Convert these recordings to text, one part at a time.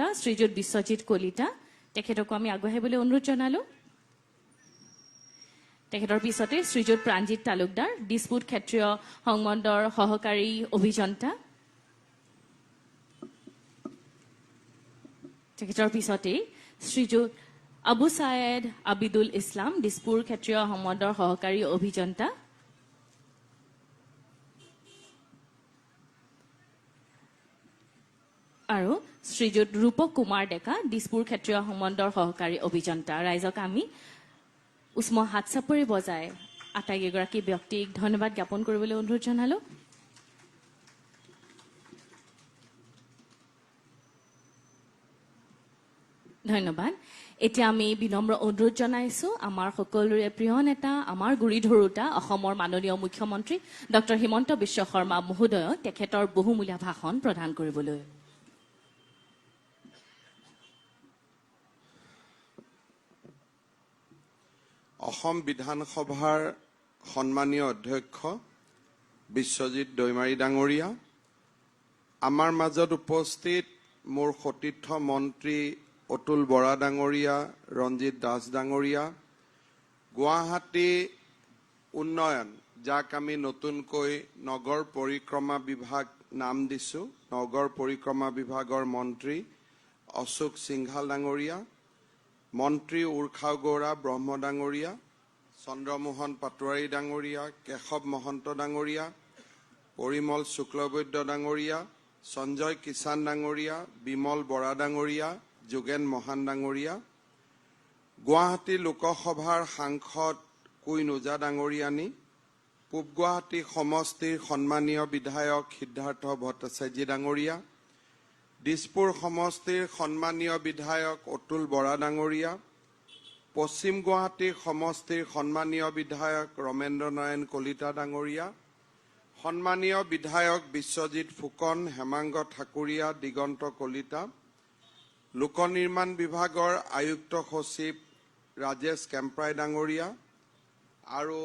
শ্ৰীযুত বিশ্বজিৎ কলিতা তেখেতকো আমি আগবঢ়াবলৈ অনুৰোধ জনালোঁ। তেখেতৰ পিছতে শ্ৰীযুত প্ৰাণজিৎ তালুকদাৰ দিছপুৰ ক্ষেত্ৰীয় সংমণ্ডৰ সহকাৰী অভিযন্তা। তেখেতৰ পিছতে শ্ৰীযুত আবু ছায়েদ আবিদুল ইছলাম দিছপুৰ ক্ষেত্ৰীয় সংমণ্ডৰ সহকাৰী অভিযন্তা। আৰু শ্ৰীযুত ৰূপক কুমাৰ ডেকা দিছপুৰ ক্ষেত্ৰীয় সংমণ্ডৰ সহকাৰী অভিযন্তা। ৰাইজক আমি উষ্ম হাত চাপৰি বজাই আটাইকেইগৰাকী ব্যক্তিক ধন্যবাদ জ্ঞাপন কৰিবলৈ অনুৰোধ জনালোঁ। ধন্যবাদ। এতিয়া আমি বিনম্ৰ অনুৰোধ জনাইছোঁ আমাৰ সকলোৰে প্ৰিয় নেতা, আমাৰ গুৰি ধৰোতা অসমৰ মাননীয় মুখ্যমন্ত্ৰী ডক্টৰ হিমন্ত বিশ্ব শৰ্মা মহোদয়ক তেখেতৰ বহুমূলীয়া ভাষণ প্ৰদান কৰিবলৈ। অসম বিধানসভাৰ সন্মানীয় অধ্যক্ষ বিশ্বজিৎ দৈমাৰী ডাঙৰীয়া, আমাৰ মাজত উপস্থিত মোৰ সতীৰ্থ মন্ত্ৰী অতুল বৰা ডাঙৰীয়া, ৰঞ্জিত দাস ডাঙৰীয়া, গুৱাহাটী উন্নয়ন যাক আমি নতুনকৈ নগৰ পৰিক্ৰমা বিভাগ নাম দিছোঁ, নগৰ পৰিক্ৰমা বিভাগৰ মন্ত্ৰী অশোক সিংঘাল ডাঙৰীয়া, মন্ত্ৰী উৰ্খাও গৌৰা ব্ৰহ্ম ডাঙৰীয়া, চন্দ্ৰমোহন পাটোৱাৰী ডাঙৰীয়া, কেশৱ মহন্ত ডাঙৰীয়া, পৰিমল শুক্লবৈদ্য ডাঙৰীয়া, সঞ্জয় কিষাণ ডাঙৰীয়া, বিমল বৰা ডাঙৰীয়া, যোগেন মহান ডাঙৰীয়া, গুৱাহাটী লোকসভাৰ সাংসদ কুইন ওজা ডাঙৰীয়ানী, পূব গুৱাহাটী সমষ্টিৰ সন্মানীয় বিধায়ক সিদ্ধাৰ্থ ভট্টাচাৰ্যী ডাঙৰীয়া, দিছপুৰ সমষ্টিৰ সন্মানীয় বিধায়ক অতুল বৰা ডাঙৰীয়া, পশ্চিম গুৱাহাটী সমষ্টিৰ সন্মানীয় বিধায়ক ৰমেন্দ্ৰ নাৰায়ণ কলিতা ডাঙৰীয়া, সন্মানীয় বিধায়ক বিশ্বজিৎ ফুকন, হেমাংগ ঠাকুৰীয়া, দিগন্ত কলিতা, লোক নিৰ্মাণ বিভাগৰ আয়ুক্ত সচিব ৰাজেশ কেম্প্ৰাই ডাঙৰীয়া আৰু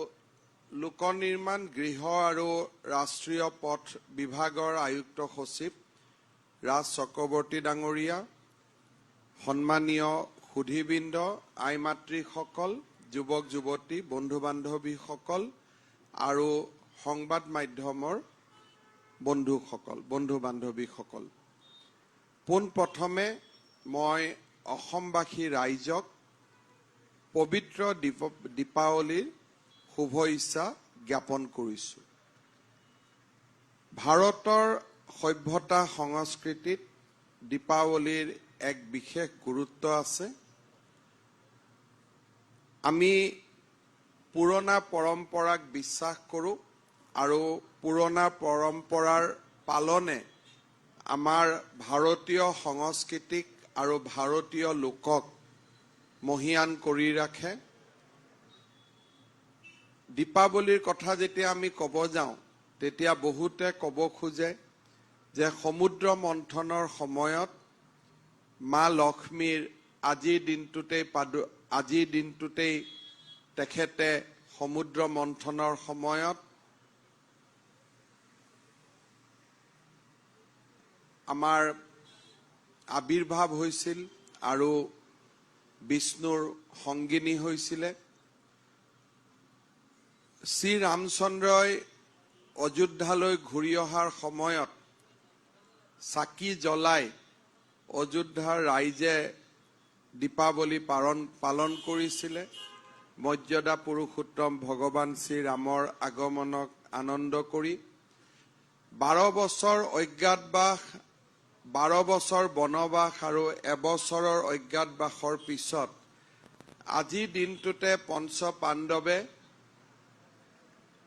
লোক নিৰ্মাণ গৃহ আৰু ৰাষ্ট্ৰীয় পথ বিভাগৰ আয়ুক্ত সচিব ৰাজ চক্ৰৱৰ্তী ডাঙৰীয়া, সন্মানীয় সুধীবৃন্দ, আই মাতৃসকল, যুৱক যুৱতী, বন্ধু বান্ধৱীসকল আৰু সংবাদ মাধ্যমৰ বন্ধু বান্ধৱীসকল, পোনপ্ৰথমে মই অসমবাসী ৰাইজক পবিত্ৰ দীপাৱলীৰ শুভ ইচ্ছা জ্ঞাপন কৰিছোঁ। ভাৰতৰ সভ্যতা সংস্কৃতিত দীপাৱলীৰ এক বিশেষ গুৰুত্ব আছে। আমি পুৰণা পৰম্পৰাক বিশ্বাস কৰোঁ আৰু পুৰণা পৰম্পৰাৰ পালনে আমাৰ ভাৰতীয় সংস্কৃতিক আৰু ভাৰতীয় লোকক মহিয়ান কৰি ৰাখে। দীপাৱলীৰ কথা যেতিয়া আমি ক'ব যাওঁ তেতিয়া বহুতে ক'ব খোজে যে সমুদ্ৰ মন্থনৰ সময়ত মা লক্ষ্মীৰ আজিৰ দিনটোতেই তেখেতে সমুদ্ৰ মন্থনৰ সময়ত আমাৰ আবিৰ্ভাৱ হৈছিল আৰু বিষ্ণুৰ সংগিনী হৈছিলে। শ্ৰী ৰামচন্দ্ৰই অযোধ্যালৈ ঘূৰি অহাৰ সময়ত চাকি জ্বলাই অযোধ্যাৰ ৰাইজে দীপাৱলী পালন কৰিছিলে। মৰ্যাদা পুৰুষোত্তম ভগৱান শ্ৰীৰামৰ আগমনক আনন্দ কৰি 12 বছৰ অজ্ঞাতবাস, 12 বছৰ বনবাস আৰু এবছৰৰ অজ্ঞাতবাসৰ পিছত আজিৰ দিনটোতে পঞ্চ পাণ্ডৱে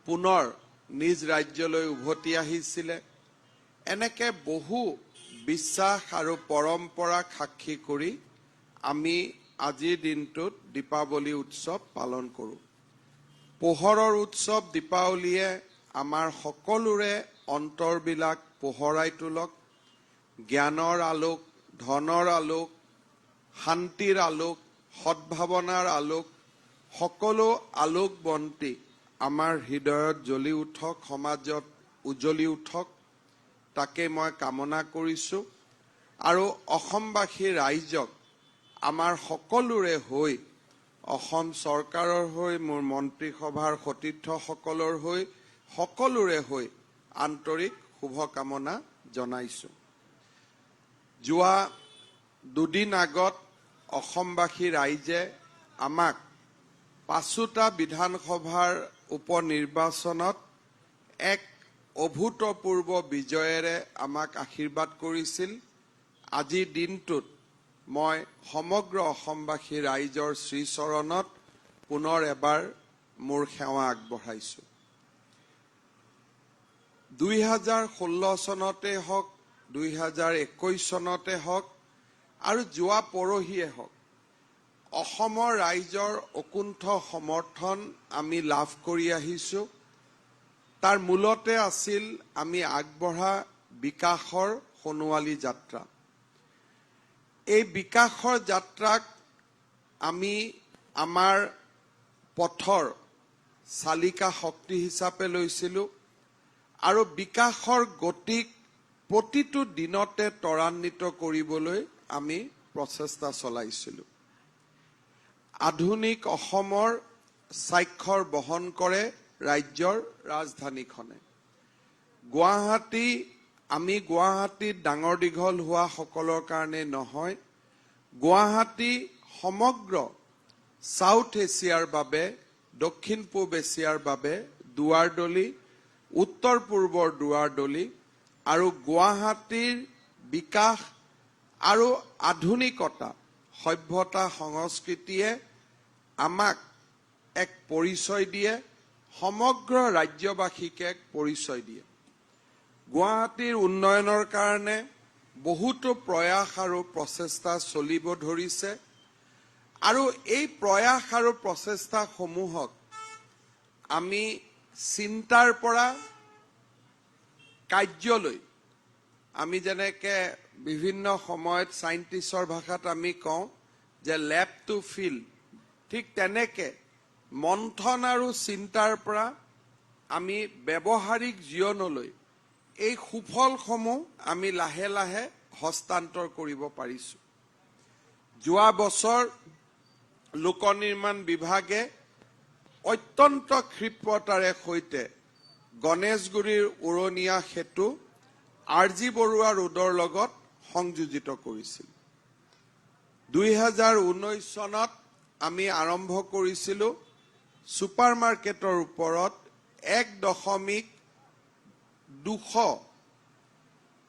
পুনৰ নিজ ৰাজ্যলৈ উভতি আহিছিলে। এনেকে বহু বিশ্বাস আৰু পৰম্পৰাক সাক্ষী কৰি আমি আজিৰ দিনটোত দীপাৱলী উৎসৱ পালন কৰোঁ। পোহৰৰ উৎসৱ দীপাৱলীয়ে আমাৰ সকলোৰে অন্তৰবিলাক পোহৰাই তোলক। জ্ঞানৰ আলোক, ধনৰ আলোক, শান্তিৰ আলোক, সদ্ভাৱনাৰ আলোক, সকলো আলোক বন্তি আমাৰ হৃদয়ত জ্বলি উঠক, সমাজত উজ্বলি উঠক, তাকে মই কামনা কৰিছোঁ। আৰু অসমবাসী ৰাইজক আমাৰ সকলোৰে হৈ অসম চৰকাৰৰ হৈ মোৰ মন্ত্ৰীসভাৰ সতীৰ্থসকলৰ হৈ সকলোৰে হৈ আন্তৰিক শুভকামনা জনাইছোঁ। যোৱা দুদিন আগত অসমবাসী ৰাইজে আমাক ৫টা বিধানসভাৰ উপনিৰ্বাচনত এক অভূতপূৰ্ব বিজয়েৰে আমাক আশীৰ্বাদ কৰিছিল। আজিৰ দিনটোত মই সমগ্ৰ অসমবাসী ৰাইজৰ শ্ৰীচৰণত পুনৰ এবাৰ মোৰ সেৱা আগবঢ়াইছোঁ। ২০১৬ চনতে হওক, ২০২১ চনতে হওক আৰু যোৱা পৰহিয়ে হওক, অসমৰ ৰাইজৰ অকুণ্ঠ সমৰ্থন আমি লাভ কৰি আহিছোঁ। তাৰ মূলতে আছিল আমি আগবঢ়া বিকাশৰ সোণোৱালী যাত্ৰা। এই বিকাশৰ যাত্ৰাক আমি আমাৰ পথৰ চালিকা শক্তি হিচাপে লৈছিলোঁ আৰু বিকাশৰ গতিক প্ৰতিটো দিনতে ত্বৰান্বিত কৰিবলৈ আমি প্ৰচেষ্টা চলাইছিলোঁ। আধুনিক অসমৰ স্বাক্ষৰ বহন কৰে ৰাজ্যৰ ৰাজধানীখনে। আমি গুৱাহাটীত ডাঙৰ দীঘল হোৱা সকলৰ কাৰণে নহয়, গুৱাহাটী সমগ্ৰ সাউথ এছিয়াৰ বাবে, দক্ষিণ পূব এছিয়াৰ বাবে দুৱাৰদলি, উত্তৰ পূৰ্বৰ দুৱাৰদলি আৰু গুৱাহাটীৰ বিকাশ আৰু আধুনিকতা, সভ্যতা, সংস্কৃতিয়ে আমাক এক পৰিচয় দিয়ে, সমগ্ৰ ৰাজ্যবাসীক এক পৰিচয় দিয়ে। গুৱাহাটীৰ উন্নয়নৰ কাৰণে বহুতো প্ৰয়াস আৰু প্ৰচেষ্টা চলিব ধৰিছে আৰু এই প্ৰয়াস আৰু প্ৰচেষ্টাসমূহক আমি চিন্তাৰ পৰা কাৰ্যলৈ, আমি যেনেকে বিভিন্ন সময়ত সাইণ্টিষ্টৰ ভাষাত আমি কওঁ যে লেব টু ফিল্ড, ঠিক তেনেকে মন্থন আৰু চিন্তাৰ পৰা আমি ব্যৱহাৰিক জীৱনলৈ এই সুফলসমূহ আমি লাহে লাহে হস্তান্তৰ কৰিব পাৰিছোঁ। যোৱা বছৰ লোক নিৰ্মাণ বিভাগে অত্যন্ত ক্ষিপ্ৰতাৰে সৈতে গণেশগুৰিৰ উৰণীয়া সেতু আৰ.জি. বৰুৱা ৰোডৰ লগত সংযোজিত কৰিছিল। ২০১৯ চনত আমি আৰম্ভ কৰিছিলোঁ ছুপাৰ মাৰ্কেটৰ ওপৰত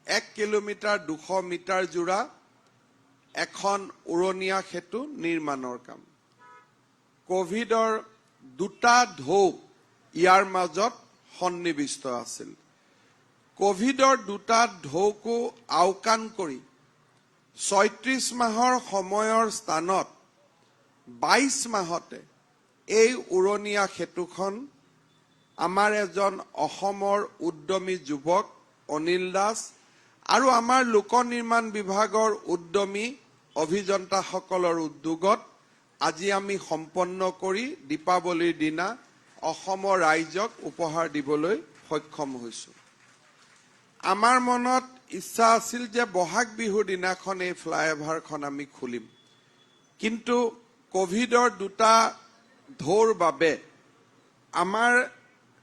1 কিলোমিটাৰ 200 মিটাৰ জোৰা এখন উৰণীয়া সেতু নিৰ্মাণৰ কাম। কোভিডৰ দুটা ঢৌ ইয়াৰ মাজত সন্নিৱিষ্ট আছিল। কোভিডৰ দুটা ঢৌকো আওকাণ কৰি ৩৬ মাহৰ সময়ৰ স্থানত ২২ মাহতে এই উৰণীয়া সেতুখন আমাৰ এজন অসমৰ উদ্যমী যুৱক অনিল দাস আৰু আমাৰ লোক নিৰ্মাণ বিভাগৰ উদ্যমী অভিযন্তাসকলৰ উদ্যোগত আজি আমি সম্পন্ন কৰি দীপাৱলীৰ দিনা অসমৰ ৰাইজক উপহাৰ দিবলৈ সক্ষম হৈছোঁ। আমাৰ মনত ইচ্ছা আছিল যে বহাগ বিহুৰ দিনাখন এই ফ্লাইঅভাৰখন আমি খুলিম, কিন্তু কোভিডৰ দুটা ঢৌৰ বাবে আমাৰ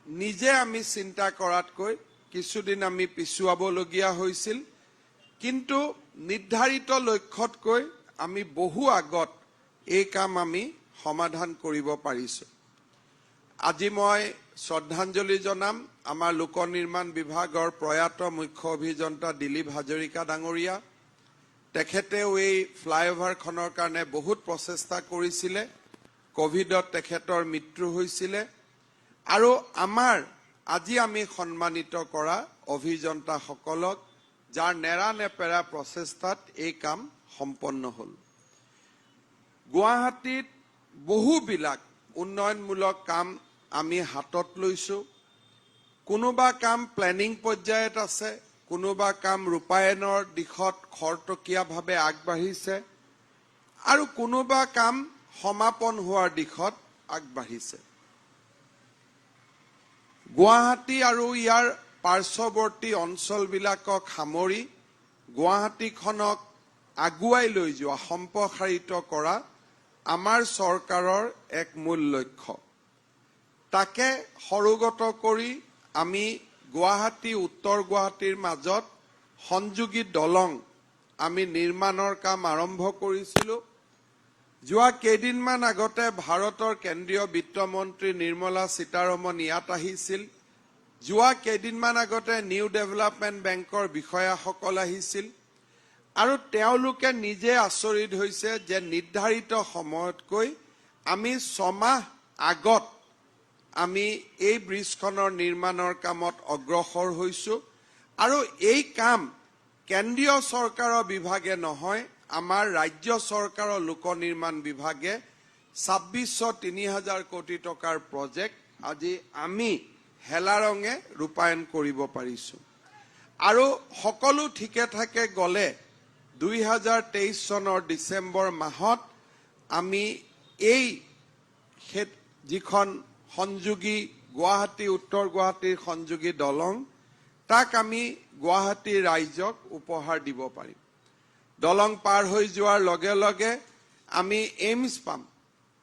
নিজে আমি চিন্তা কৰাতকৈ কিছুদিন আমি পিছুৱাবলগীয়া হৈছিল, কিন্তু নিৰ্ধাৰিত লক্ষ্যতকৈ আমি বহু আগত এই কাম আমি সমাধান কৰিব পাৰিছোঁ। আজি মই শ্ৰদ্ধাঞ্জলি জনাম আমাৰ লোক নিৰ্মাণ বিভাগৰ প্ৰয়াত মুখ্য অভিযন্তা দিলীপ হাজৰিকা ডাঙৰীয়া। তেখেতেও এই ফ্লাইঅভাৰখনৰ কাৰণে বহুত প্ৰচেষ্টা কৰিছিলে। কোভিডত তেখেতৰ মৃত্যু হৈছিলে আৰু আজি আমি সন্মানিত কৰা অভিযন্তাসকলক যাৰ নেৰানেপেৰা প্ৰচেষ্টাত এই কাম সম্পন্ন হ'ল। গুৱাহাটীত বহুবিলাক উন্নয়নমূলক কাম আমি হাতত লৈছোঁ। কোনোবা কাম প্লেনিং পৰ্যায়ত আছে, কোনোবা কাম ৰূপায়ণৰ দিশত খৰতকীয়াভাৱে আগবাঢ়িছে আৰু কোনোবা কাম সমাপন হোৱাৰ দিশত আগবাঢ়িছে। গুৱাহাটী আৰু ইয়াৰ পাৰ্শ্বৱৰ্তী অঞ্চলবিলাকক সামৰি গুৱাহাটীখনক আগুৱাই লৈ যোৱা সম্প্ৰসাৰিত কৰা আমাৰ চৰকাৰৰ এক মূল লক্ষ্য তাকে সৰুগত কৰি আমি গুৱাহাটী উত্তৰ গুৱাহাটীৰ মাজত সংযোগী দলং আমি নিৰ্মাণৰ কাম আৰম্ভ কৰিছিলোঁ যোৱা কেইদিনমান আগতে ভাৰতৰ কেন্দ্ৰীয় বিত্তমন্ত্ৰী নিৰ্মলা সীতাৰমণ ইয়াত আহিছিল যোৱা কেইদিনমান আগতে নিউ ডেভেলপমেণ্ট বেংকৰ বিষয়াসকল আহিছিল আৰু তেওঁলোকে নিজে আচৰিত হৈছে যে নিৰ্ধাৰিত সময়তকৈ আমি 6 মাহ আগত আমি এই ব্ৰিজখনৰ নিৰ্মাণৰ কামত অগ্ৰসৰ হৈছো আৰু এই কাম কেন্দ্ৰীয় চৰকাৰৰ বিভাগে নহয় আমাৰ ৰাজ্য চৰকাৰৰ লোক নিৰ্মাণ বিভাগে 26,000 কোটি টকাৰ প্ৰজেক্ট আজি আমি হেলাৰঙে ৰূপায়ণ কৰিব পাৰিছো আৰু সকলো ঠিকে থাকে গলে 2023 চনৰ ডিসেম্বৰ মাহত আমি এই যিখন সংযোগী গুৱাহাটী উত্তৰ গুৱাহাটীৰ সংযোগী দলং তাক আমি গুৱাহাটী ৰাইজক উপহাৰ দিব পাৰিম দলং পাৰ হৈ যোৱাৰ লগে লগে আমি এইমছ পাম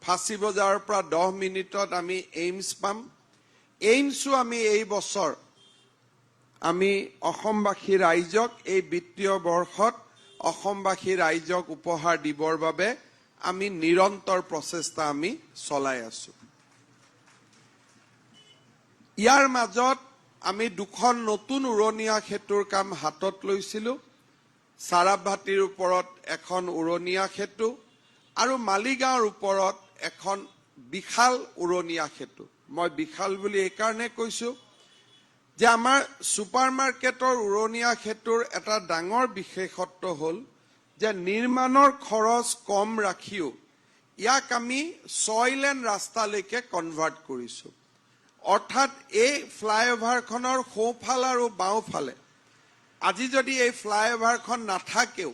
ফাঁচী বজাৰৰ পৰা 10 মিনিটত আমি এইমছ পাম এইমছো আমি এই বছৰ আমি অসমবাসী ৰাইজক এই বিত্তীয় বৰ্ষত অসমবাসী ৰাইজক উপহাৰ দিবৰ বাবে আমি নিৰন্তৰ প্ৰচেষ্টা আমি চলাই আছো ইয়াৰ মাজত আমি দুখন নতুন উৰণীয়া সেতুৰ কাম হাতত লৈছিলো সাৰাভাটিৰ ওপৰত এখন উৰণীয়া সেতু আৰু মালিগাঁৱৰ ওপৰত এখন বিশাল উৰণীয়া সেতু মই বিশাল বুলি এই কাৰণে কৈছো যে আমাৰ সুপাৰমাৰ্কেটৰ উৰণীয়া সেতুৰ এটা ডাঙৰ বিশেষত্ব হল যে নিৰ্মাণৰ খৰচ কম ৰাখিও ইয়াক আমি 6 লেন ৰাস্তালৈকে কনভাৰ্ট কৰিছো অৰ্থাৎ এই ফ্লাইঅভাৰখনৰ সোঁফাল আৰু বাওঁফালে আজি যদি এই ফ্লাইঅভাৰখন নাথাকেও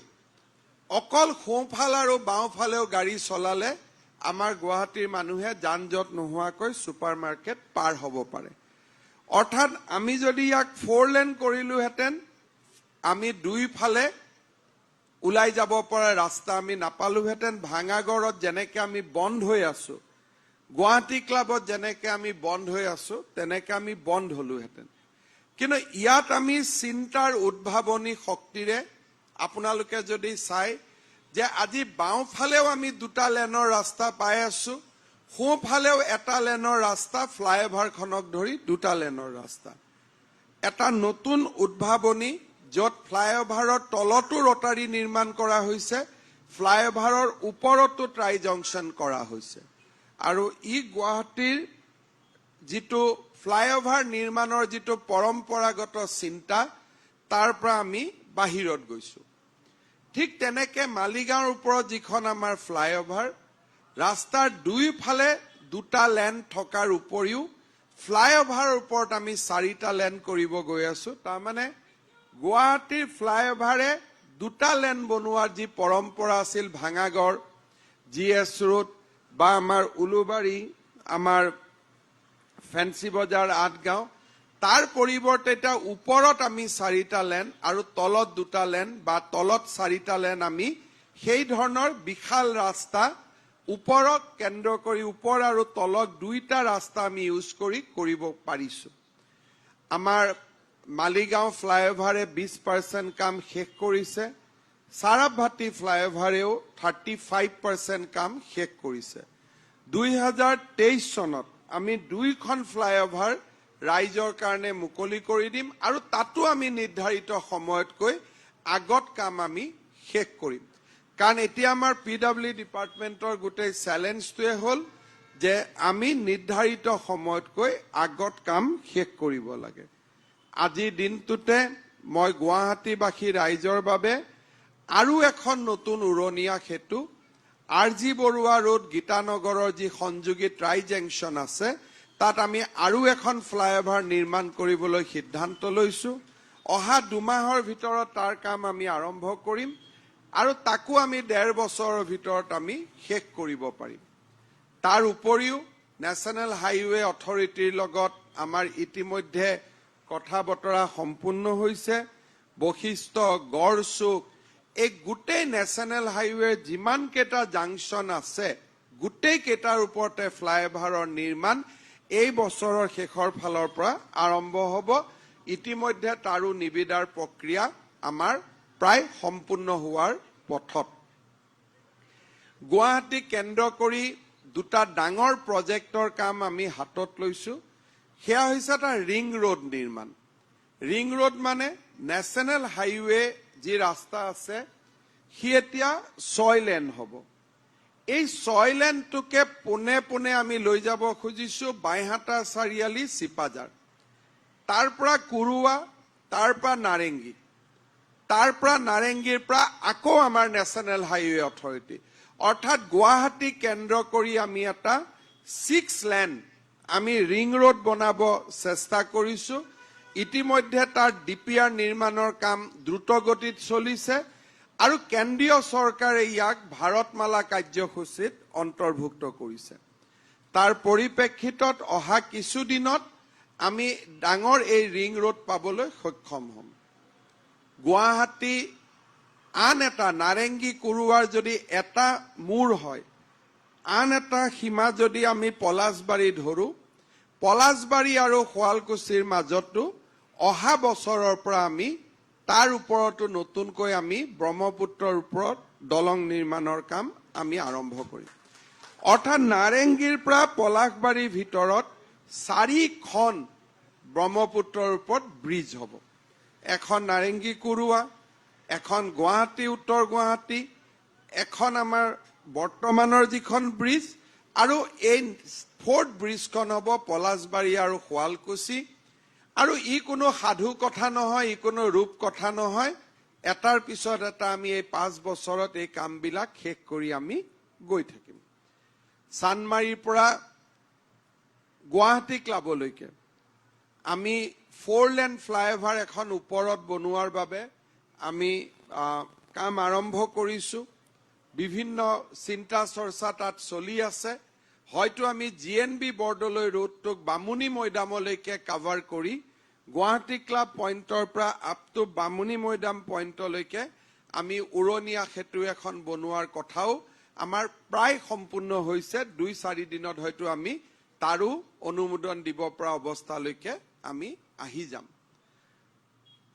অকল সোঁফাল আৰু বাওঁফালেও গাড়ী চলালে আমাৰ গুৱাহাটীৰ মানুহে যান-জঁট নোহোৱাকৈ সুপাৰমাৰ্কেট পাৰ হ'ব পাৰে অৰ্থাৎ আমি যদি ইয়াক 4 লেন কৰিলোহেঁতেন আমি দুইফালে ওলাই যাব পৰা ৰাস্তা আমি নাপালোহেঁতেন ভাঙাগড়ত যেনেকৈ আমি বন্ধ হৈ আছো গুৱাহাটী ক্লাবত যেনেকৈ আমি বন্ধ হৈ আছো তেনেকৈ আমি বন্ধ হলোহেঁতেন কিন্তু ইয়াত আমি চিন্তাৰ উদ্ভাৱনী শক্তিৰে আপোনালোকে যদি চাই যে আজি বাওঁফালেও আমি 2টা লেনৰ ৰাস্তা পাই আছো সোঁফালেও 1টা লেনৰ ৰাস্তা ফ্লাইঅভাৰখনক ধৰি 2টা লেনৰ ৰাস্তা এটা নতুন উদ্ভাৱনী য'ত ফ্লাইঅভাৰৰ তলতো ৰটাৰী নিৰ্মাণ কৰা হৈছে ফ্লাইঅভাৰৰ ওপৰতো ট্ৰাই জংচন কৰা হৈছে আৰু ই গুৱাহাটীৰ যিটো ফ্লাইঅভাৰ নিৰ্মাণৰ যিটো পৰম্পৰাগত চিন্তা তাৰ পৰা আমি বাহিৰত গৈছো ঠিক তেনেকৈ মালিগাঁৱৰ ওপৰত যিখন আমাৰ ফ্লাইঅভাৰ ৰাস্তাৰ দুইফালে 2টা লেন থকাৰ উপৰিও ফ্লাইঅভাৰৰ ওপৰত আমি 4টা লেন কৰিব গৈ আছো তাৰমানে গুৱাহাটীৰ ফ্লাইঅভাৰে 2টা লেন বনোৱাৰ যি পৰম্পৰা আছিল ভাঙাগড় জিএছ ৰোড বা আমাৰ উলুবাৰী আমাৰ ফেন্সি বজাৰ আঠগাঁও তাৰ পৰিৱৰ্তে এটা ওপৰত আমি 4টা লেন আৰু তলত 2টা লেন বা তলত 4টা লেন আমি সেই ধৰণৰ বিশাল ৰাস্তা ওপৰক কেন্দ্ৰ কৰি ওপৰ আৰু তলত 2টা ৰাস্তা আমি ইউজ কৰিব পাৰিছো আমাৰ মালিগাঁও ফ্লাইঅভাৰে 20% কাম শেষ কৰিছে সাৰাভাটি ফ্লাইঅভাৰেও 35% কাম শেষ কৰিছে 2023 চনত আমি 2খন ফ্লাইঅভাৰ ৰাইজৰ কাৰণে মুকলি কৰি দিম আৰু তাতো আমি নিৰ্ধাৰিত সময়তকৈ আগত কাম আমি শেষ কৰিম কাৰণ এতিয়া আমাৰ পিডব্লিউ ডিপাৰ্টমেণ্টৰ গোটেই চ্যালেঞ্জটোৱে হ'ল যে আমি নিৰ্ধাৰিত সময়তকৈ আগত কাম শেষ কৰিব লাগে আজি দিনটোতে মই গুৱাহাটীবাসী ৰাইজৰ বাবে আৰু এখন নতুন উৰণীয়া সেতু আৰজি বৰুৱা ৰোড গীতানগৰৰ যি সংযোগী ট্ৰাই জংচন আছে তাত আমি আৰু এখন ফ্লাইঅভাৰ নিৰ্মাণ কৰিবলৈ সিদ্ধান্ত লৈছো অহা 2 মাহৰ ভিতৰত তাৰ কাম আমি আৰম্ভ কৰিম আৰু তাকো আমি 1.5 বছৰৰ ভিতৰত আমি শেষ কৰিব পাৰিম তাৰ উপৰিও নেশ্যনেল হাইৱে অথৰিটিৰ লগত আমাৰ ইতিমধ্যে কথা বতৰা সম্পূৰ্ণ হৈছে বশিষ্ঠ গড়চুক এই গোটেই নেশ্যনেল হাইৱেৰ যিমান কেইটা জাংচন আছে গোটেই কেইটাৰ ওপৰতে ফ্লাইঅভাৰৰ নিৰ্মাণ এই বছৰৰ শেষৰ ফালৰ পৰা আৰম্ভ হ'ব। ইতিমধ্যে তাৰো নিবিদাৰ প্ৰক্ৰিয়া আমাৰ প্ৰায় সম্পূৰ্ণ হোৱাৰ পথত। গুৱাহাটী কেন্দ্ৰ কৰি দুটা ডাঙৰ প্ৰজেক্টৰ কাম আমি হাতত লৈছো। সেয়া হৈছে এটা ৰিং ৰোড নিৰ্মাণ। ৰিং ৰোড মানে নেশ্যনেল হাইৱে যি ৰাস্তা আছে সি এতিয়া 6 লেন হ'ব। এই 6 লেনটোকে পোনে পোনে আমি লৈ যাব খুজিছো বাইহাটা চাৰিআলি চিপাজাৰ, তাৰ পৰা কুৰুৱা, তাৰ পৰা নাৰেংগী, তাৰ পৰা নাৰেংগীৰ পৰা আকৌ আমাৰ নেশ্যনেল হাইৱে অথৰিটি, অৰ্থাৎ গুৱাহাটী কেন্দ্ৰ কৰি আমি এটা 6 লেন আমি ৰিং ৰোড বনাব চেষ্টা কৰিছো। ইতিমধ্যে তাৰ ডিপিআৰ নিৰ্মাণৰ কাম দ্ৰুতগতিত চলিছে আৰু কেন্দ্ৰীয় চৰকাৰে ইয়াক ভাৰতমালা কাৰ্যসূচীত অন্তৰ্ভুক্ত কৰিছে। তাৰ পৰিপ্ৰেক্ষিতত অহা কিছুদিনত আমি ডাঙৰ এই ৰিং ৰোড পাবলৈ সক্ষম হ'ম। গুৱাহাটী আন এটা নাৰেংগী কুৰুৱাৰ যদি এটা মূৰ হয়, আন এটা সীমা যদি আমি পলাশবাৰী ধৰো, পলাশবাৰী আৰু শুৱালকুছিৰ মাজতো অহা বছৰৰ পৰা আমি তাৰ ওপৰতো নতুনকৈ আমি ব্ৰহ্মপুত্ৰৰ ওপৰত দলং নিৰ্মাণৰ কাম আমি আৰম্ভ কৰিম। অৰ্থাৎ নাৰেংগীৰ পৰা পলাশবাৰীৰ ভিতৰত 4খন ব্ৰহ্মপুত্ৰৰ ওপৰত ব্ৰিজ হ'ব। এখন নাৰেংগী কুৰুৱা, এখন গুৱাহাটী উত্তৰ গুৱাহাটী, এখন আমাৰ বৰ্তমানৰ যিখন ব্ৰিজ, আৰু এই 4th ব্ৰিজখন হ'ব পলাশবাৰী আৰু শুৱালকুছি। আৰু ই কোনো সাধু কথা নহয়, ই কোনো ৰূপ কথা নহয়। এটাৰ পিছত এটা আমি এই 5 বছৰত এই কামবিলাক শেষ কৰি আমি গৈ থাকিম। চানমাৰীৰ পৰা গুৱাহাটী ক্লাবলৈকে আমি 4 লেন ফ্লাইঅভাৰ এখন ওপৰত বনোৱাৰ বাবে আমি কাম আৰম্ভ কৰিছো। বিভিন্ন চিন্তা চৰ্চা তাত চলি আছে। হয়তো আমি GNB বৰদলৈ ৰোডটোক বামুণী মৈদামলৈকে কাভাৰ কৰি গুৱাহাটী ক্লাব পইণ্টৰ পৰা আপ টু বামুণী মৈদাম পইণ্টলৈকে আমি উৰণীয়া সেতু এখন বনোৱাৰ কথাও আমাৰ প্ৰায় সম্পূৰ্ণ হৈছে। 2-4 দিনত হয়তো আমি তাৰো অনুমোদন দিব পৰা অৱস্থালৈকে আমি আহি যাম।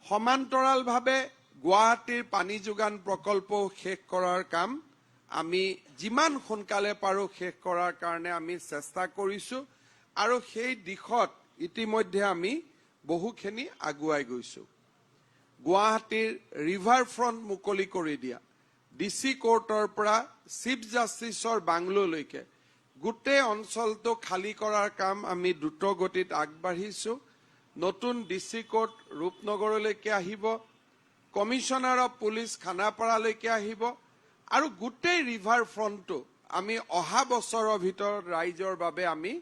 সমান্তৰালভাৱে গুৱাহাটীৰ পানী যোগান প্ৰকল্পও শেষ কৰাৰ কাম আমি যিমান সোনকালে পাৰো শেষ কৰাৰ কাৰণে আমি চেষ্টা কৰিছো আৰু সেই দিশত ইতিমধ্যে আমি বহুখিনি আগুৱাই গৈছো। গুৱাহাটীৰ ৰিভাৰ ফ্ৰণ্ট মুকলি কৰি দিয়া, DC কোৰ্টৰ পৰা চিফ জাষ্টিছৰ বাংলোলৈকে গোটেই অঞ্চলটো খালী কৰাৰ কাম আমি দ্ৰুত গতিত আগবাঢ়িছো। নতুন DC কোৰ্ট ৰূপনগৰলৈকে আহিব, কমিশনাৰ অফ পুলিচ খানাপাৰালৈকে আহিব আৰু গোটেই ৰিভাৰ ফ্ৰণ্টটো আমি অহা বছৰৰ ভিতৰত ৰাইজৰ বাবে আমি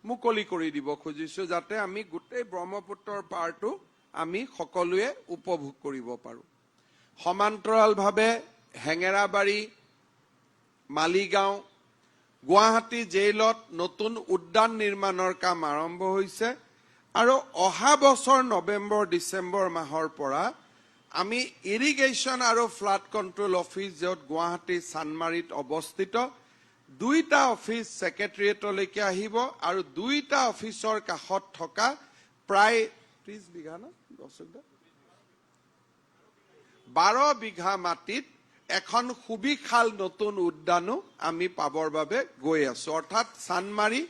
মুকলি কৰি দিব খুজিছো, যাতে আমি গোটেই ব্ৰহ্মপুত্ৰৰ পাৰটো আমি সকলোৱে উপভোগ কৰিব পাৰো। সমান্তৰালভাৱে হেঙেৰাবাৰী, মালিগাঁও, গুৱাহাটী জেইলত নতুন উদ্যান নিৰ্মাণৰ কাম আৰম্ভ হৈছে আৰু অহা বছৰ নৱেম্বৰ-ডিচেম্বৰ মাহৰ পৰা আমি ইৰিগেশ্যন আৰু ফ্লাড কণ্ট্ৰোল অফিচ, য'ত গুৱাহাটী চানমাৰীত অৱস্থিত, 2টা অফিচ ছেক্ৰেটেৰিয়েটলৈকে আহিব আৰু 2টা অফিচৰ কাষত থকা প্ৰায় 30 বিঘা 12 বিঘা মাটিত এখন সুবিশাল নতুন উদ্যানো আমি পাবৰ বাবে গৈ আছো। অৰ্থাৎ চানমাৰী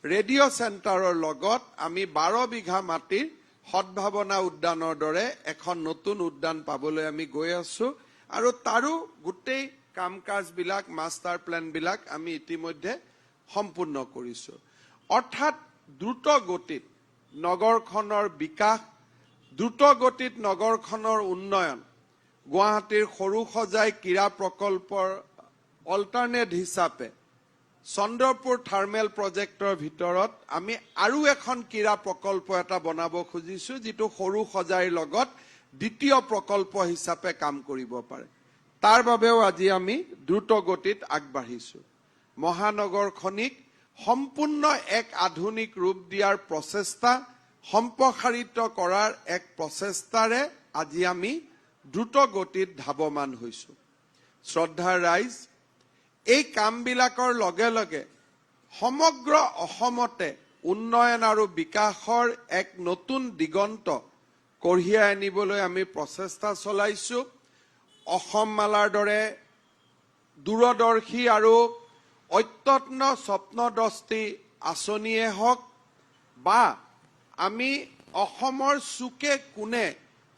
ৰেডিঅ' চেণ্টাৰৰ লগত আমি 12 বিঘা মাটিৰ সদ্ভাৱনা উদ্যানৰ দৰে এখন নতুন উদ্যান পাবলৈ আমি গৈ আছো আৰু তাৰো গোটেই কাম কাজবিলাক, মাষ্টাৰ প্লেনবিলাক আমি ইতিমধ্যে সম্পূৰ্ণ কৰিছো। অৰ্থাৎ দ্ৰুত গতিত নগৰখনৰ বিকাশ, দ্ৰুত গতিত নগৰখনৰ উন্নয়ন, গুৱাহাটীৰ সৰুসজাই ক্ৰীড়া প্ৰকল্পৰ অল্টাৰনেট হিচাপে চন্দ্ৰপুৰ থাৰ্মেল প্ৰজেক্টৰ ভিতৰত আমি আৰু এখন ক্ৰীড়া প্ৰকল্প এটা বনাব খুজিছো, যিটো সৰুসজাইৰ লগত দ্বিতীয় প্ৰকল্প হিচাপে কাম কৰিব পাৰে। তাৰ বাবেও আজি আমি দ্ৰুত গতিত আগবাঢ়িছো। মহানগৰখনিক সম্পূৰ্ণ এক আধুনিক ৰূপ দিয়াৰ প্ৰচেষ্টা, সম্প্ৰসাৰিত কৰাৰ এক প্ৰচেষ্টাৰে আজি আমি দ্ৰুত গতিত ধাৱমান হৈছো। শ্ৰদ্ধাৰ ৰাইজ, এই কামবিলাকৰ লগে লগে সমগ্ৰ অসমতে উন্নয়ন আৰু বিকাশৰ এক নতুন দিগন্ত কঢ়িয়াই আনিবলৈ আমি প্ৰচেষ্টা চলাইছো। অসম মালাৰ দৰে দূৰদৰ্শী আৰু অত্যত্ন স্বপ্নদ্ৰষ্টি আঁচনিয়ে হওক বা আমি অসমৰ চুকে কোণে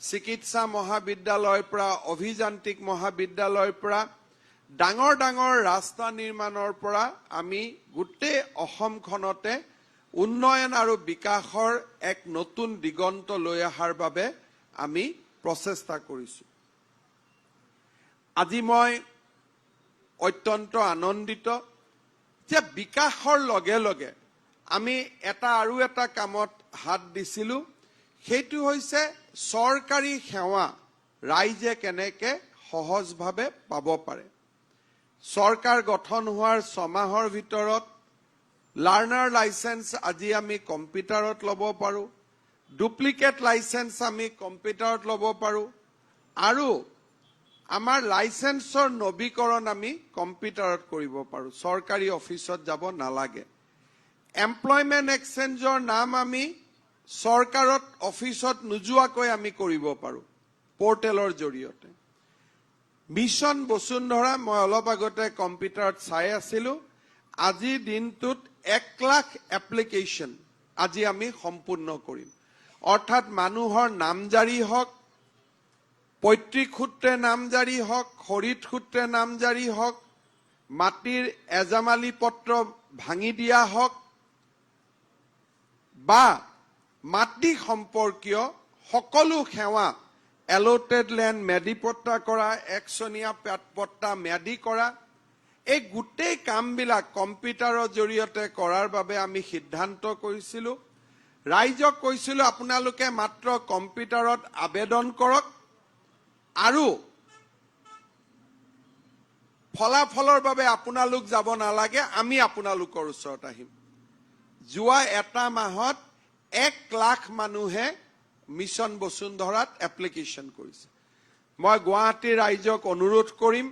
চিকিৎসা মহাবিদ্যালয়ৰ পৰা অভিযান্ত্ৰিক মহাবিদ্যালয়ৰ পৰা ডাঙৰ ডাঙৰ ৰাস্তা নিৰ্মাণৰ পৰা আমি গোটেই অসমখনতে উন্নয়ন আৰু বিকাশৰ এক নতুন দিগন্ত লৈ অহাৰ বাবে আমি প্ৰচেষ্টা কৰিছো। আজি মই অত্যন্ত আনন্দিত যে বিকাশৰ লগে লগে আমি আৰু এটা কামত হাত দিছিলো, সেইটো হৈছে চৰকাৰী সেৱা ৰাইজে কেনেকে সহজভাৱে পাব পাৰে। চৰকাৰ গঠন হোৱাৰ 6 মাহৰ ভিতৰত লাৰ্ণাৰ লাইসেন্স আজি আমি কম্পিউটাৰত ল'ব পাৰো, ডুপ্লিকেট লাইসেন্স আমি কম্পিউটাৰত ল'ব পাৰো আৰু আমাৰ লাইসেন্সৰ নৱীকৰণ আমি কম্পিউটাৰত কৰিব পাৰো, চৰকাৰী অফিচত যাব নালাগে। এমপ্লয়মেন্ট এক্সচেঞ্জৰ নাম আমি চৰকাৰত অফিচত নোযোৱাকৈ আমি কৰিব পাৰো পোৰ্টেলৰ জৰিয়তে। মিছন বসুন্ধৰা মই অলপ আগতে কম্পিউটাৰত চাই আছিলো, আজি দিনটোত 1 লাখ এপ্লিকেশন আজি আমি সম্পূৰ্ণ কৰিম। অৰ্থাৎ মানুহৰ নামজাৰি হওক, পৈতৃক সূত্ৰে নামজাৰি হওক, খৰিদ সূত্ৰে নামজাৰি হওক, মাটিৰ এজামালি পত্ৰ ভাঙি দিয়া হওক বা মাটি সম্পৰ্কীয় সকলো সেৱা, এলটেড ল্যান্ড ম্যাদি পট্টা কৰা, একচনীয়া পট্টা ম্যাদি কৰা, এই গোটেই কামবিলাক কম্পিউটাৰৰ জৰিয়তে কৰাৰ বাবে আমি সিদ্ধান্ত কৰিছিলো। ৰাইজক কৈছিলো আপোনালোকে মাত্ৰ কম্পিউটাৰত আবেদন কৰক আৰু ফলাফলৰ বাবে আপোনালোক যাব নালাগে, আমি আপোনালোকৰ ওচৰত আহিম। যোৱা এটা মাহত 1 লাখ মানুহে মিছন বসুন্ধৰাত এপ্লিকেশন কৰিছে। মই গুৱাহাটী ৰাইজক অনুৰোধ কৰিম,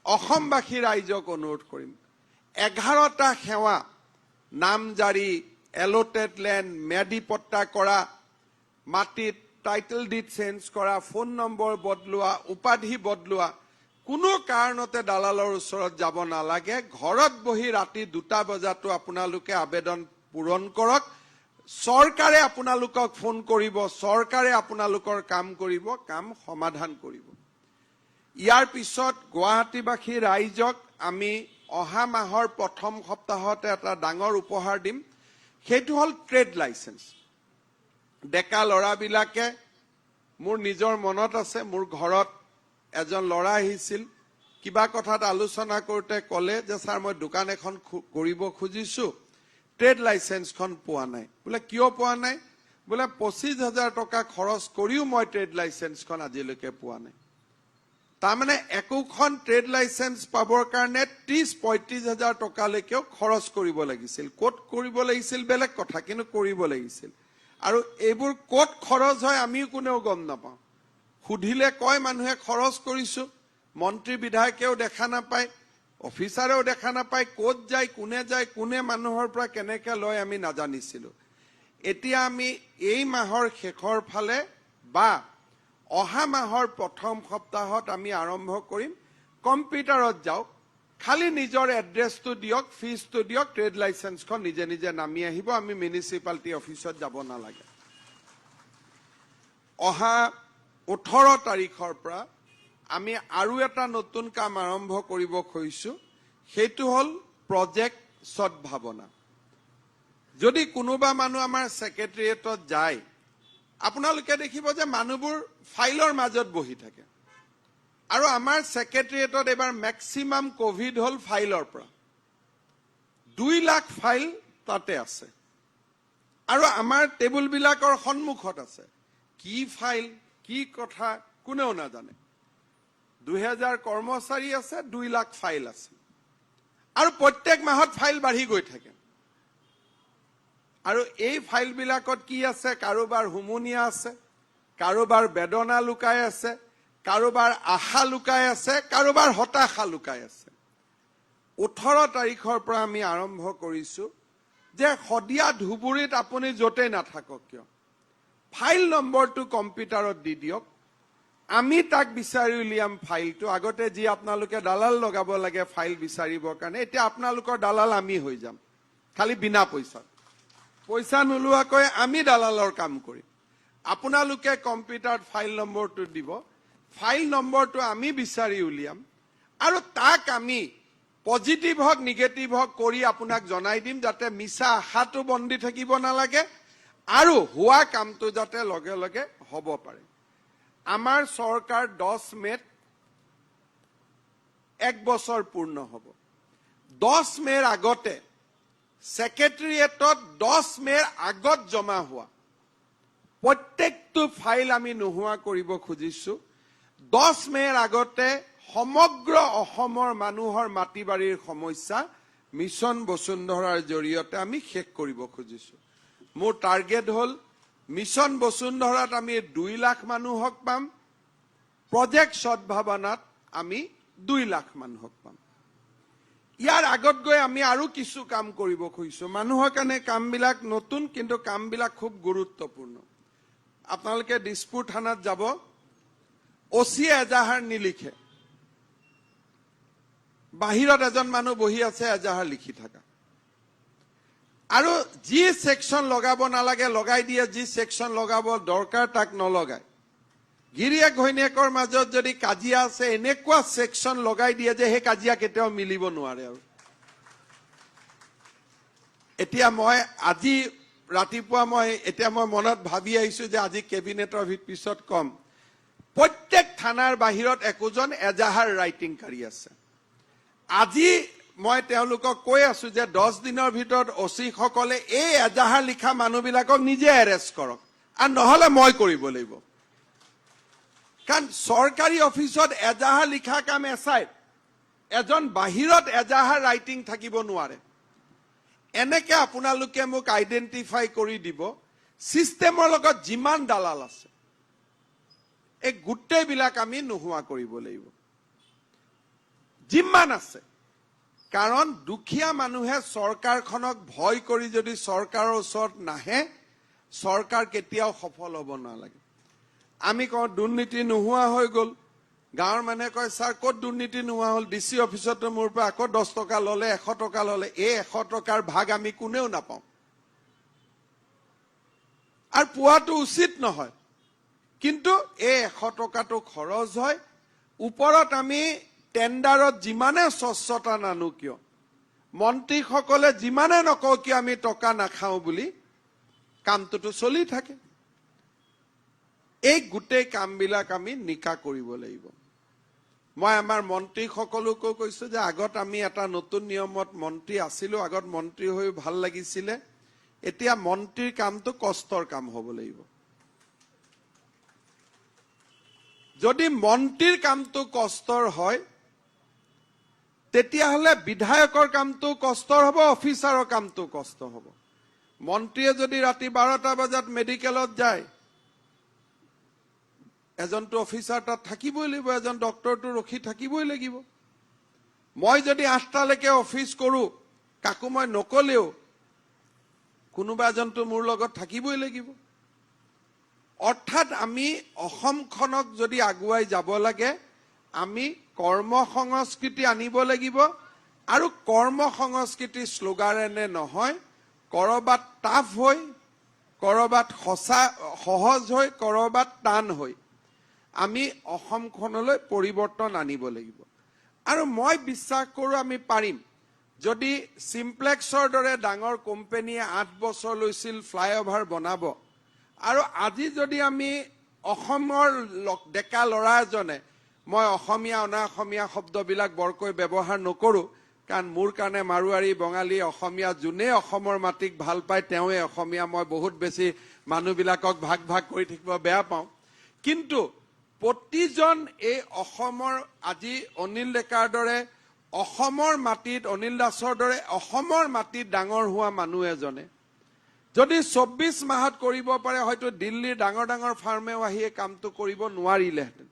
অসমবাসী ৰাইজক অনুৰোধ কৰিম, 11টা সেৱা নামজাৰি, এলটেড ল্যান্ড ম্যাদি পট্টা কৰা, মাটিত টাইটেল ডিড চেঞ্জ কৰা, ফোন নম্বৰ বদলোৱা, উপাধি বদলোৱা, কোনো কাৰণতে দালালৰ ওচৰত যাব নালাগে। ঘৰত বহি ৰাতি 2টা বজাতো আপোনালোকে আবেদন পূৰণ কৰক, চৰকাৰে আপোনালোকক ফোন কৰিব, চৰকাৰে আপোনালোকৰ কাম কৰিব, কাম সমাধান কৰিব। ইয়াৰ পিছত গুৱাহাটীবাসী ৰাইজক আমি অহা মাহৰ প্ৰথম সপ্তাহত এটা ডাঙৰ উপহাৰ দিম, সেইটো হ'ল ট্ৰেড লাইসেন্স। ডেকা ল'ৰাবিলাকে, মোৰ নিজৰ মনত আছে, মোৰ ঘৰত এজন ল'ৰা আহিছিল, কিবা কথাত আলোচনা কৰোঁতে ক'লে যে ছাৰ মই দোকান এখন কৰিব খুজিছো, ট্ৰেড লাইসেন্সখন পোৱা নাই। বোলে কিয় পোৱা নাই? বোলে 25,000 টকা খৰচ কৰিও মই ট্ৰেড লাইসেন্সখন আজিলৈকে পোৱা নাই। তাৰমানে একোখন ট্ৰেড লাইসেন্স পাবৰ কাৰণে 30-35,000 টকালৈকেও খৰচ কৰিব লাগিছিল। ক'ত কৰিব লাগিছিল বেলেগ কথা, কিন্তু কৰিব লাগিছিল। আৰু এইবোৰ ক'ত খৰচ হয় আমিও কোনেও গম নাপাওঁ। সুধিলে কয় মানুহে খৰচ কৰিছো, মন্ত্ৰী বিধায়কেও দেখা নাপায়, অফিচাৰেও দেখা নাপায়, ক'ত যায়, কোনে মানুহৰ পৰা কেনেকৈ লয় আমি নাজানিছিলো। এতিয়া আমি এই মাহৰ শেষৰ ফালে বা অহা মাহৰ প্ৰথম সপ্তাহত আমি আৰম্ভ কৰিম। কম্পিউটাৰত যাওক, খালি নিজৰ এড্ৰেছটো দিয়ক, ফিজটো দিয়ক, ট্ৰেড লাইসেন্সখন নিজে নিজে নামি আহিব, আমি মিউনিচিপালিটি অফিচত যাব নালাগে। অহা 18 তাৰিখৰ পৰা আমি আৰু এটা নতুন কাম আৰম্ভ কৰিব খুজিছো, সেইটো হ'ল প্ৰজেক্ট সদ্ভাৱনা। যদি কোনোবা মানুহ আমাৰ সেক্ৰেটাৰিয়েটত যায়, আপোনালোকে দেখিব যে মানুহবোৰ ফাইলৰ মাজত বহি থাকে। আৰু আমাৰ সেক্ৰেটাৰিয়েটত এবাৰ মেক্সিমাম কোভিড হ'ল ফাইলৰ পৰা। 2 লাখ ফাইল তাতে আছে আৰু আমাৰ টেবুলবিলাকৰ সন্মুখত আছে। কি ফাইল, কি কথা কোনেও নাজানে। 2000 কৰ্মচাৰী আছে, 2 লাখ ফাইল আছে আৰু প্ৰত্যেক মাহত ফাইল বাঢ়ি গৈ থাকে। আৰু এই ফাইলবিলাকত কি আছে? কাৰোবাৰ হুমুনিয়া আছে, কাৰোবাৰ বেদনা লুকাই আছে, কাৰোবাৰ আশা লুকাই আছে, কাৰোবাৰ হতাশা লুকাই আছে। 18 তাৰিখৰ পৰা আমি আৰম্ভ কৰিছো যে সদিয়া ধুবুৰীত আপুনি য'তেই নাথাকক কিয় ফাইল নম্বৰটো কম্পিউটাৰত দি দিয়ক, আমি তাক বিচাৰি উলিয়াম ফাইলটো। আগতে যি আপোনালোকে দালাল লগাব লাগে ফাইল বিচাৰিবৰ কাৰণে, এতিয়া আপোনালোকৰ দালাল আমি হৈ যাম, খালি বিনা পইচাত। পইচা নোলোৱাকৈ আমি দালালৰ কাম কৰিম। আপোনালোকে কম্পিউটাৰত ফাইল নম্বৰটো দিব, ফাইল নম্বৰটো আমি বিচাৰি উলিয়াম আৰু তাক আমি পজিটিভ হওক নিগেটিভ হওক কৰি আপোনাক জনাই দিম, যাতে মিছা আশাটো বন্দী থাকিব নালাগে আৰু হোৱা কামটো যাতে লগে লগে হ'ব পাৰে। আমাৰ চৰকাৰ 10 মেত 1 বছৰ পূৰ্ণ হ'ব। 10 মেৰ আগতে ছেক্ৰেটাৰিয়েটত 10 মেৰ আগত জমা হোৱা প্ৰত্যেকটো ফাইল আমি নোহোৱা কৰিব খুজিছো। 10 মেৰ আগতে সমগ্ৰ অসমৰ মানুহৰ মাটি বাৰীৰ সমস্যা মিছন বসুন্ধৰাৰ জৰিয়তে আমি শেষ কৰিব খুজিছো। মোৰ টাৰ্গেট হ'ল মিছন বসুন্ধৰাত আমি 2 লাখ মানুহক পাম, প্ৰজেক্ট সদ্ভাৱনাত আমি 2 লাখ মানুহক পাম। ইয়াৰ আগত গৈ আমি আৰু কিছু কাম কৰিব খুজিছো। মানুহৰ কাৰণে কামবিলাক নতুন, কিন্তু কামবিলাক খুব গুৰুত্বপূৰ্ণ। আপোনালোকে দিছপুৰ থানাত যাব, অচিয়ে এজাহাৰ নিলিখে, বাহিৰত এজন মানুহ বহি আছে এজাহাৰ লিখি থকা, আৰু যি সেকশন লগাব নালাগে লগাই দিয়ে, যি সেকশন লগাব দৰকাৰ তাক নলগায়। গিৰিয়েক ঘৈণীয়েকৰ মাজত যদি কাজিয়া আছে এনেকুৱা সেকশন লগাই দিয়ে যে সেই কাজিয়া কেতিয়াও মিলিব নোৱাৰে। আৰু এতিয়া মই আজি ৰাতিপুৱা মই মনত ভাবি আহিছো যে আজি কেবিনেটৰ পিছত কম, প্ৰত্যেক থানাৰ বাহিৰত একোজন এজাহাৰ ৰাইটিংকাৰী আছে। আজি মই তেওঁলোকক কৈ আছো যে 10 দিনৰ ভিতৰত অচি সকলে এই এজাহাৰ লিখা মানুহবিলাকক নিজে এৰেষ্ট কৰক, আৰু নহলে মই কৰিব লাগিব। কাৰণ চৰকাৰী অফিচত এজাহাৰ লিখা কাম এচাই, এজন বাহিৰত এজাহাৰ ৰাইটিং থাকিব নোৱাৰে। এনেকে আপোনালোকে মোক আইডেন্টিফাই কৰি দিব সিস্টেমৰ লগত যিমান দালাল আছে, এই গোটেইবিলাক আমি নোহোৱা কৰিব লাগিব যিমান আছে। কাৰণ দুখীয়া মানুহে চৰকাৰখনক ভয় কৰি যদি চৰকাৰৰ ওচৰত নাহে, চৰকাৰ কেতিয়াও সফল হ'ব নালাগে। আমি কওঁ দুৰ্নীতি নোহোৱা হৈ গ'ল, গাঁৱৰ মানুহে কয় ছাৰ ক'ত দুৰ্নীতি নোহোৱা হ'ল, ডিচি অফিচতো মোৰ পৰা আকৌ 10 টকা ল'লে, 100 টকা ল'লে, এই 100 টকাৰ ভাগ আমি কোনেও নাপাওঁ আৰু পোৱাটো উচিত নহয়। কিন্তু এই 100 টকাটো খৰচ হয়। ওপৰত আমি টেণ্ডাৰত যিমানে স্বচ্ছতা নানো কিয়, মন্ত্ৰীসকলে যিমানে নকওঁ কিয় আমি টকা নাখাওঁ বুলি, কামটোতো চলি থাকে। এই গোটেই কামবিলাক আমি নিকা কৰিব লাগিব। মই আমাৰ মন্ত্ৰীসকলকো কৈছো যে আগত আমি এটা নতুন নিয়মত মন্ত্ৰী আছিলো, আগত মন্ত্ৰী হৈ ভাল লাগিছিলে, এতিয়া মন্ত্ৰীৰ কামটো কষ্টৰ কাম হ'ব লাগিব। যদি মন্ত্ৰীৰ কামটো কষ্টৰ হয়, তেতিয়াহ'লে বিধায়কৰ কামটো কষ্টৰ হ'ব, অফিচাৰৰ কামটো কষ্ট হ'ব। মন্ত্ৰীয়ে যদি ৰাতি 12টা বজাত মেডিকেলত যায়, এজনটো অফিচাৰ তাত থাকিবই লাগিব, এজন ডক্টৰটো ৰখি থাকিবই লাগিব। মই যদি 8টালৈকে অফিচ কৰো, কাকো মই নকলেও কোনোবা এজনটো মোৰ লগত থাকিবই লাগিব। অৰ্থাৎ আমি অসমখনক যদি আগুৱাই যাব লাগে, আমি কৰ্ম সংস্কৃতি আনিব লাগিব। আৰু কৰ্ম সংস্কৃতি শ্লোগানেৰে নহয়, কৰবাত টাফ হৈ, কৰবাত সহজ হৈ, কৰবাত টান হৈ আমি অসমখনলৈ পৰিৱৰ্তন আনিব লাগিব। আৰু মই বিশ্বাস কৰো আমি পাৰিম। যদি চিম্প্লেক্সৰ দৰে ডাঙৰ কোম্পানীয়ে 8 বছৰ লৈছিল ফ্লাইঅভাৰ বনাব, আৰু আজি যদি আমি অসমৰ ডেকা ল'ৰা এজনে, মই অসমীয়া অনা অসমীয়া শব্দবিলাক বৰকৈ ব্যৱহাৰ নকৰো, কাৰণ মোৰ কাৰণে মাৰোৱাৰী বঙালী অসমীয়া যোনে অসমৰ মাটিক ভাল পায় তেওঁৱে অসমীয়া। মই বহুত বেছি মানুহবিলাকক ভাগ ভাগ কৰি থাকিব বেয়া পাওঁ। কিন্তু প্ৰতিজন এই অসমৰ, আজি অনিল ডেকাৰ দৰে অসমৰ মাটিত, অনিল দাসৰ দৰে অসমৰ মাটিত ডাঙৰ হোৱা মানুহ এজনে যদি 24 মাহত কৰিব পাৰে, হয়তো দিল্লীৰ ডাঙৰ ডাঙৰ ফাৰ্মেও আহি এই কামটো কৰিব নোৱাৰিলেহেঁতেন।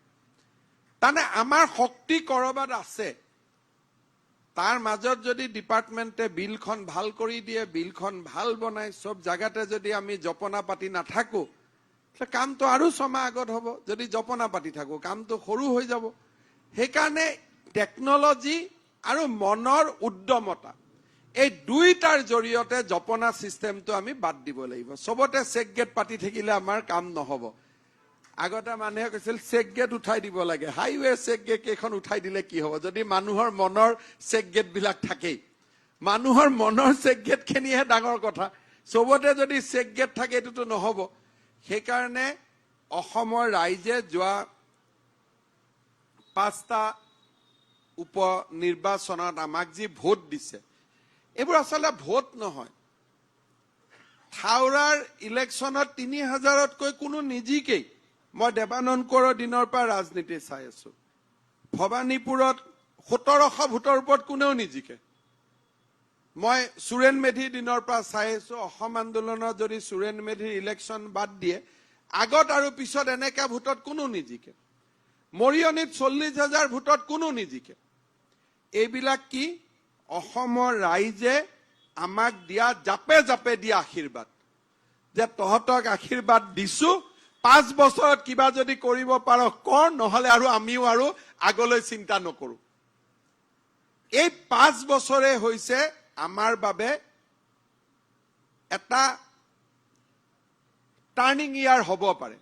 তাৰমানে আমাৰ শক্তি কৰবাত আছে, তাৰ মাজত যদি ডিপাৰ্টমেণ্টে বিলখন ভাল কৰি দিয়ে, বিলখন ভাল বনাই, চব জাগাতে যদি আমি জপনা পাতি নাথাকো, কামটো আৰু 6 মাহ আগত হ'ব। যদি জপনা পাতি থাকো কামটো সৰু হৈ যাব। সেইকাৰণে টেকনলজি আৰু মনৰ উদ্যমতা, এই দুইটাৰ জৰিয়তে জপনা চিষ্টেমটো আমি বাদ দিব লাগিব। চবতে চেক গেট পাতি থাকিলে আমাৰ কাম নহ'ব। আগতে মানুহে কৈছিল চেক গেট উঠাই দিব লাগে। হাইৱে চেক গেট কেইখন উঠাই দিলে কি হ'ব যদি মানুহৰ মনৰ চেক গেট বিলাক থাকেই। মানুহৰ মনৰ চেক গেট খিনিহে ডাঙৰ কথা। চবতে যদি চেক গেট থাকে এইটোতো নহ'ব। সেইকাৰণে অসমৰ ৰাইজে যোৱা 5টা উপ নিৰ্বাচনত আমাক যি ভোট দিছে, এইবোৰ আচলতে ভোট নহয়। থাউৰাৰ ইলেকশ্যনত 3000তকৈ কোনো নিজিকেই। মই দেৱানন্দ কোঁৱৰৰ দিনৰ পৰা ৰাজনীতি চাই আছো। ভবানীপুৰত 1700 ভোটৰ ওপৰত কোনেও নিজিকে। মই সুৰেণ মেধিৰ দিনৰ পৰা চাই আছো। অসম আন্দোলনত যদি সুৰেণ মেধিৰ ইলেকশ্যন বাদ দিয়ে, আগত আৰু পিছত এনেকা ভোটত কোনো নিজিকে। মৰিয়নিত 40,000 ভোটত কোনো নিজিকে। এইবিলাক কি? অসমৰ ৰাইজে আমাক দিয়া জাপে জাপে দিয়া আশীৰ্বাদ, যে তহঁতক আশীৰ্বাদ দিছো, 5 বছৰত কিবা যদি কৰিব পাৰ কৰ, নহলে আৰু আমিও আৰু আগলৈ চিন্তা নকৰো। এই 5 বছৰে হৈছে আমাৰ বাবে এটা টাৰ্নিং ইয়াৰ হ'ব পাৰে।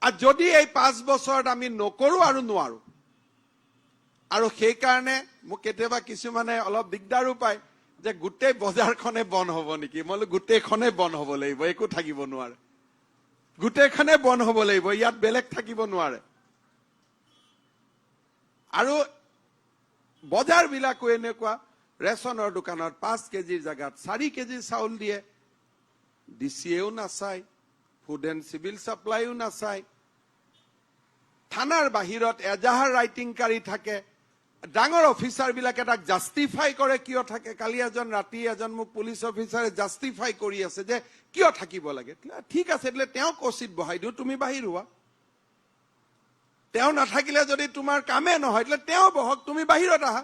আৰু যদি এই 5 বছৰত আমি নকৰো আৰু নোৱাৰো। আৰু সেইকাৰণে মোক কেতিয়াবা কিছুমানে অলপ দিগদাৰো পায় যে গোটেই বজাৰখনে বন্ধ হ'ব নেকি। মই বোলো গোটেইখনে বন্ধ হ'ব লাগিব, একো থাকিব নোৱাৰে। গোটেইখনে বন্ধ হ'ব লাগিব, ইয়াত বেলেগ থাকিব নোৱাৰে। আৰু বজাৰবিলাকো এনেকুৱা, ৰেচনৰ দোকানত 5 কেজিৰ জাগাত 4 কেজি চাউল দিয়ে। ডিচিয়েও নাচায়, ফুড এণ্ড চিভিল ছাপ্লাইও নাচায়। থানাৰ বাহিৰত এজাহাৰ ৰাইটিংকাৰী থাকে। ডাঙৰ অফিচাৰবিলাকে তাক জাষ্টিফাই কৰে কিয় থাকে। কালি ৰাতি এজন মোক পুলিচ অফিচাৰে জাষ্টিফাই কৰি আছে যে কিয় থাকিব লাগে। ঠিক আছে, એટલે তেওঁ কচিত বহাই দিওঁ, তুমি বাহিৰ হোৱা। তেওঁ নাথাকিলে যদি তোমাৰ কামে নহয়, એટલે তেওঁ বহক, তুমি বাহিৰত আহা।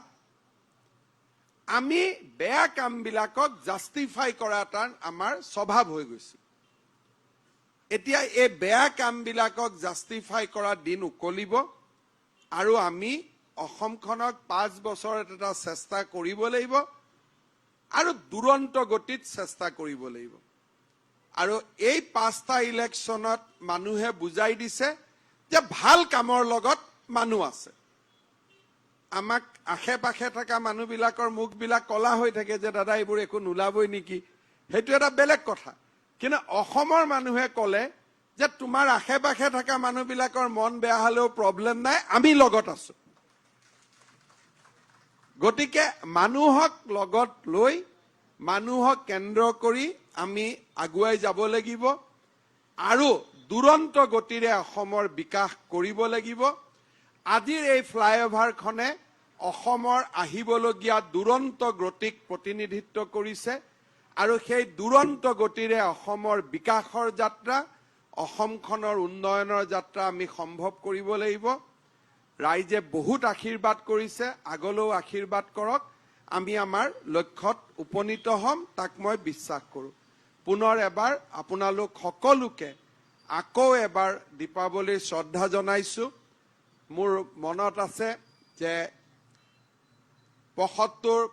আমি বেয়া কামবিলাকক জাষ্টিফাই কৰা এটা আমাৰ স্বভাৱ হৈ গৈছে। এতিয়া এই বেয়া কামবিলাকক জাষ্টিফাই কৰা দিন উকলিব। আৰু আমি অসমখনক 5 বছৰত এটা চেষ্টা কৰিব লাগিব, আৰু দুৰন্ত গতিত চেষ্টা কৰিব লাগিব। আৰু এই 5টা ইলেকশ্যনত মানুহে বুজাই দিছে যে ভাল কামৰ লগত মানুহ আছে। আমাক আশে পাশে থকা মানুহবিলাকৰ মুখবিলাক কলা হৈ থাকে যে দাদা এইবোৰ একো নোলাবই নেকি। সেইটো এটা বেলেগ কথা। কিন্তু অসমৰ মানুহে ক'লে যে তোমাৰ আশে পাশে থকা মানুহবিলাকৰ মন বেয়া হলেও প্ৰব্লেম নাই, আমি লগত আছো। গতিকে মানুহক লগত লৈ, মানুহক কেন্দ্ৰ কৰি আমি আগুৱাই যাব লাগিব, আৰু দুৰন্ত গতিৰে অসমৰ বিকাশ কৰিব লাগিব। আজিৰ এই ফ্লাইঅভাৰখনে অসমৰ আহিবলগীয়া দুৰন্ত গতিক প্ৰতিনিধিত্ব কৰিছে, আৰু সেই দুৰন্ত গতিৰে অসমৰ বিকাশৰ যাত্ৰা, অসমখনৰ উন্নয়নৰ যাত্ৰা আমি সম্ভৱ কৰিব লাগিব। ৰাইজে বহুত আশীৰ্বাদ কৰিছে, আগলৈও আশীৰ্বাদ কৰক। আমি আমাৰ লক্ষ্যত উপনীত হ'ম, তাক মই বিশ্বাস কৰোঁ। পুনৰ এবাৰ আপোনালোক সকলোকে আকৌ এবাৰ দীপাৱলীৰ শ্ৰদ্ধা জনাইছোঁ। মোৰ মনত আছে যে 75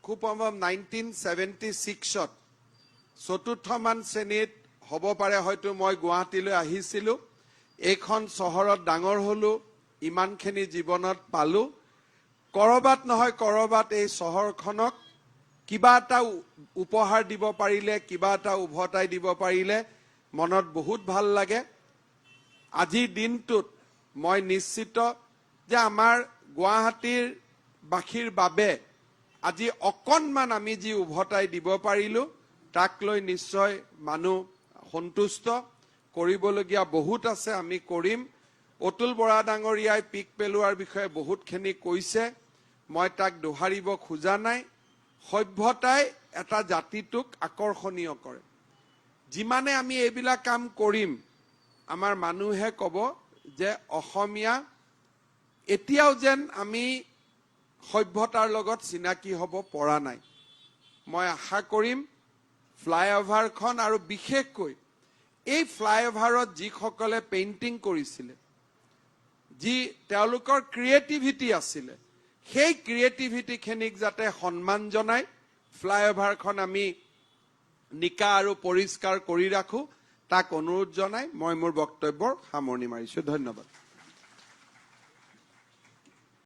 খুব সম্ভৱ 1976ত 4ৰ্থমান শ্ৰেণীত হ'ব পাৰে, হয়তো মই গুৱাহাটীলৈ আহিছিলোঁ। এইখন চহৰত ডাঙৰ হ'লো, ইমানখিনি জীৱনত পালো। কৰবাত নহয় কৰবাত এই চহৰখনক কিবা এটা উপহাৰ দিব পাৰিলে, কিবা এটা উভতাই দিব পাৰিলে মনত বহুত ভাল লাগে। আজিৰ দিনটোত মই নিশ্চিত যে আমাৰ গুৱাহাটীৰ বাসীৰ বাবে আজি অকণমান আমি যি উভতাই দিব পাৰিলো, তাক লৈ নিশ্চয় মানুহ সন্তুষ্ট। কৰিবলগীয়া বহুত আছে, আমি কৰিম। অতুল বৰা ডাঙৰীয়াই পিক পেলোৱাৰ বিষয়ে বহুতখিনি কৈছে, মই তাক দোহাৰিব খোজা নাই। সভ্যতাই এটা জাতিটোক আকৰ্ষণীয় কৰে। যিমানে আমি এইবিলাক কাম কৰিম, আমাৰ মানুহে ক'ব যে অসমীয়া এতিয়াও যেন আমি সভ্যতাৰ লগত চিনাকি হ'ব পৰা নাই। মই আশা কৰিম ফ্লাইঅভাৰখন আৰু বিশেষকৈ এই ফ্লাইঅভাৰত যিসকলে পেইণ্টিং কৰিছিলে, যি তেওঁলোকৰ ক্ৰিয়েটিভিটি আছিলে, সেই ক্ৰিয়েটিভিটিখিনিক যাতে সন্মান জনাই ফ্লাইঅভাৰখন আমি নিকা আৰু পৰিষ্কাৰ কৰি ৰাখোঁ, তাক অনুৰোধ জনাই মই মোৰ বক্তব্যৰ সামৰণি মাৰিছোঁ। ধন্যবাদ।